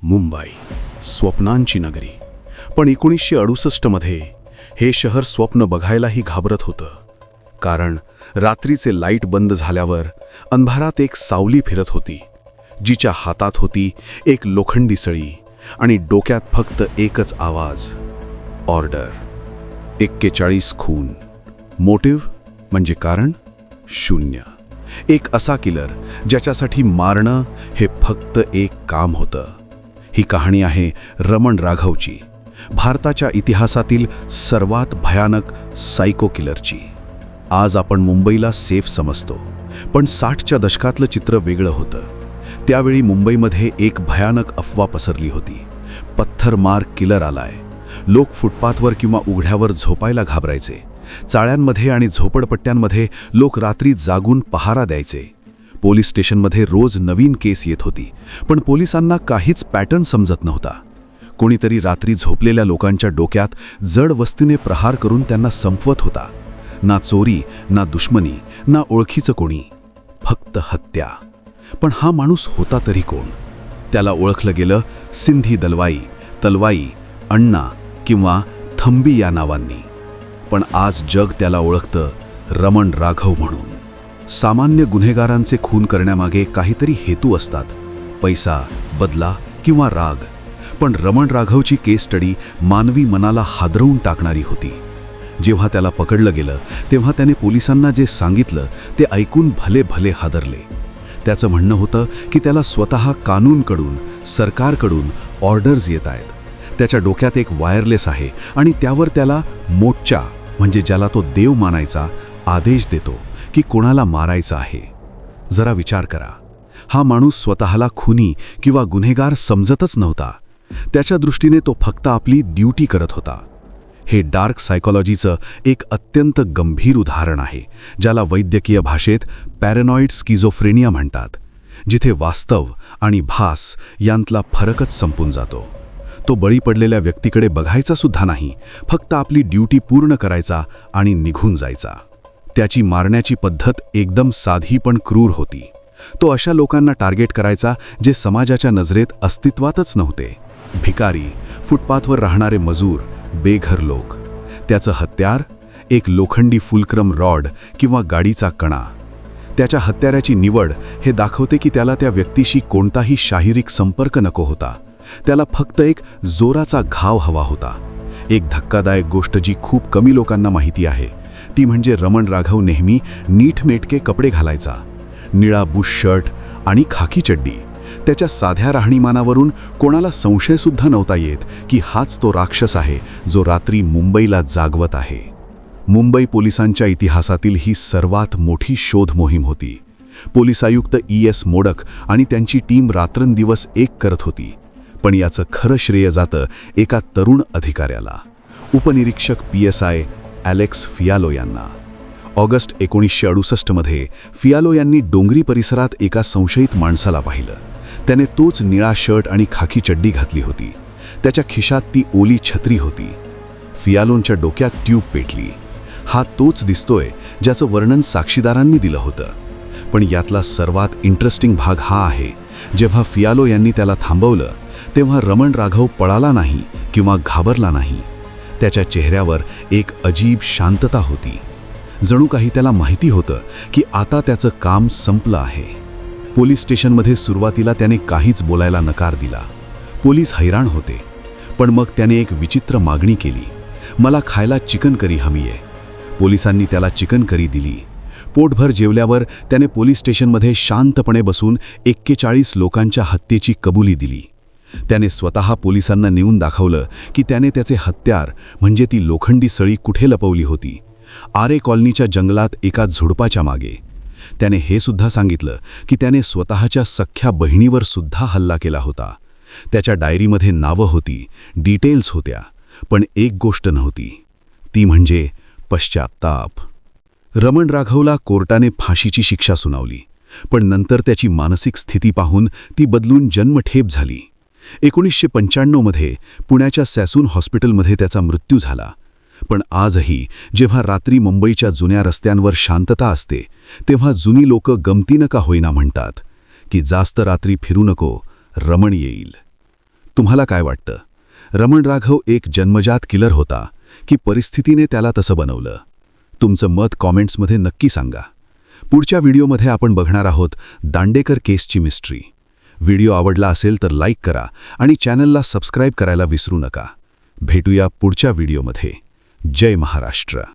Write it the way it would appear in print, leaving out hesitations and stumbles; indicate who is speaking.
Speaker 1: मुंबई, स्वप्नांची नगरी. पण 1968 मध्ये हे शहर स्वप्न बघायलाही घाबरत होतं. कारण रात्रीचे लाईट बंद झाल्यावर अंधारात एक सावली फिरत होती, जिच्या हातात होती एक लोखंडी सळी आणि डोक्यात फक्त एकच आवाज, ऑर्डर. 41 खून. मोटिव्ह म्हणजे कारण शून्य. एक असा किलर ज्याच्यासाठी मारणं हे फक्त एक काम होतं. ही कहाणी आहे रमण राघवची, भारताच्या इतिहासातील सर्वात भयानक सायको किलरची. आज आपण मुंबईला सेफ समजतो, पण 60च्या दशकातलं चित्र वेगळं होतं. त्यावेळी मुंबईमध्ये एक भयानक अफवा पसरली होती. पत्थरमार किलर आलाय. लोक फुटपाथवर किंवा उघड्यावर झोपायला घाबरायचे. चाळ्यांमध्ये आणि झोपडपट्ट्यांमध्ये लोक रात्री जागून पहारा द्यायचे. पोलीस स्टेशनमध्ये रोज नवीन केस येत होती, पण पोलिसांना काहीच पॅटर्न समजत नव्हता. कोणीतरी रात्री झोपलेल्या लोकांच्या डोक्यात जड वस्तीने प्रहार करून त्यांना संपवत होता. ना चोरी, ना दुश्मनी, ना ओळखीचं कोणी, फक्त हत्या. पण हा माणूस होता तरी कोण? त्याला ओळखलं गेलं सिंधी दलवाई, तलवाई, अण्णा किंवा थंबी या नावांनी. पण आज जग त्याला ओळखतं रमण राघव म्हणून. सामान्य गुन्हेगारांचे खून करण्यामागे काहीतरी हेतू असतात, पैसा, बदला किंवा राग. पण रमण राघवची केस स्टडी मानवी मनाला हादरवून टाकणारी होती. जेव्हा त्याला पकडलं गेलं तेव्हा त्याने पोलिसांना जे सांगितलं ते ऐकून भले भले हादरले. त्याचं म्हणणं होतं की त्याला स्वतः कानूनकडून, सरकारकडून ऑर्डर्स येत आहेत. त्याच्या डोक्यात एक वायरलेस आहे आणि त्यावर त्याला मोर्चा, म्हणजे ज्याला तो देव मानायचा, आदेश देतो की कोणाला मारायचं आहे. जरा विचार करा, हा माणूस स्वतःला खुनी किंवा गुन्हेगार समजतच नव्हता. त्याच्या दृष्टीने तो फक्त आपली ड्युटी करत होता. हे डार्क सायकोलॉजीचं एक अत्यंत गंभीर उदाहरण आहे, ज्याला वैद्यकीय भाषेत पॅरेनॉइड स्किझोफ्रेनिया म्हणतात, जिथे वास्तव आणि भास यांतला फरकच संपून जातो. तो बळी पडलेल्या व्यक्तीकडे बघायचा सुद्धा नाही, फक्त आपली ड्युटी पूर्ण करायचा आणि निघून जायचा. त्याची मारण्याची पद्धत एकदम साधी पण क्रूर होती. तो अशा लोकांना टार्गेट करायचा जे समाजाच्या नजरेत अस्तित्वातच नव्हते. भिकारी, फुटपाथवर राहणारे मजूर, बेघर लोक. त्याचं हत्यार एक लोखंडी फुलक्रम रॉड किंवा गाडीचा कणा. त्याच्या हत्याराची निवड हे दाखवते की त्याला त्या व्यक्तीशी कोणताही शारीरिक संपर्क नको होता. त्याला फक्त एक जोराचा घाव हवा होता. एक धक्कादायक गोष्ट जी खूप कमी लोकांना माहिती आहे, ती म्हणजे रमण राघव नेहमी नीटनेटके कपडे घालायचा. निळा बुश शर्ट आणि खाकी चड्डी. त्याच्या साध्या राहणीमानावरून कोणाला संशयसुद्धा नव्हता येत की हाच तो राक्षस आहे जो रात्री मुंबईला जागवत आहे. मुंबई पोलिसांच्या इतिहासातील ही सर्वात मोठी शोध मोहीम होती. पोलीस आयुक्त ES मोडक आणि त्यांची टीम रात्रंदिवस एक करत होती. पण याचं खरं श्रेय जातं एका तरुण अधिकाऱ्याला, उपनिरीक्षक PSI ॲलेक्स फियालो यांना. ऑगस्ट 1968 मध्ये फियालो यांनी डोंगरी परिसरात एका संशयित माणसाला पाहिलं. त्याने तोच निळा शर्ट आणि खाकी चड्डी घातली होती. त्याच्या खिशात ती ओली छत्री होती. फियालोंच्या डोक्यात ट्यूब पेटली. हा तोच दिसतोय ज्याचं वर्णन साक्षीदारांनी दिलं होतं. पण यातला सर्वात इंटरेस्टिंग भाग हा आहे, जेव्हा फियालो यांनी त्याला थांबवलं तेव्हा रमण राघव पळाला नाही किंवा घाबरला नाही. त्याच्या चेहऱ्यावर एक अजीब शांतता होती. जणू काही त्याला माहिती होतं की आता त्याचं काम संपलं आहे. पोलीस स्टेशनमध्ये सुरुवातीला त्याने काहीच बोलायला नकार दिला. पोलीस हैराण होते. पण मग त्याने एक विचित्र मागणी केली, मला खायला चिकन करी हवी आहे. पोलिसांनी त्याला चिकन करी दिली. पोटभर जेवल्यावर त्याने पोलीस स्टेशनमध्ये शांतपणे बसून 41 लोकांच्या हत्येची कबुली दिली. त्याने स्वतः पोलिसांना नेऊन दाखवलं की त्याने त्याचे हत्यार, म्हणजे ती लोखंडी सळी, कुठे लपवली होती. आरे कॉलनीच्या जंगलात एका झुडपाच्या मागे. त्याने हे सुद्धा सांगितलं की त्याने स्वतःच्या सख्ख्या बहिणीवर सुद्धा हल्ला केला होता. त्याच्या डायरीमध्ये नावं होती, डिटेल्स होत्या, पण एक गोष्ट नव्हती, ती म्हणजे पश्चात्ताप. रमण राघवला कोर्टाने फाशीची शिक्षा सुनावली, पण नंतर त्याची मानसिक स्थिती पाहून ती बदलून जन्मठेप झाली. 1995 मध्ये पुण्याच्या सॅसून हॉस्पिटलमध्ये त्याचा मृत्यू झाला. पण आजही जेव्हा रात्री मुंबईच्या जुन्या रस्त्यांवर शांतता असते, तेव्हा जुनी लोकं गमतीनं का होईना म्हणतात की जास्त रात्री फिरू नको, रमण येईल. तुम्हाला काय वाटतं? रमण राघव एक जन्मजात किलर होता की परिस्थितीने त्याला तसं बनवलं? तुमचं मत कॉमेंट्समध्ये नक्की सांगा. पुढच्या व्हिडिओमध्ये आपण बघणार आहोत दांडेकर केसची मिस्ट्री. व्हिडिओ आवडला असेल तर लाईक करा आणि चॅनलला सबस्क्राईब करायला विसरू नका. भेटूया पुढच्या व्हिडिओमध्ये. जय महाराष्ट्र.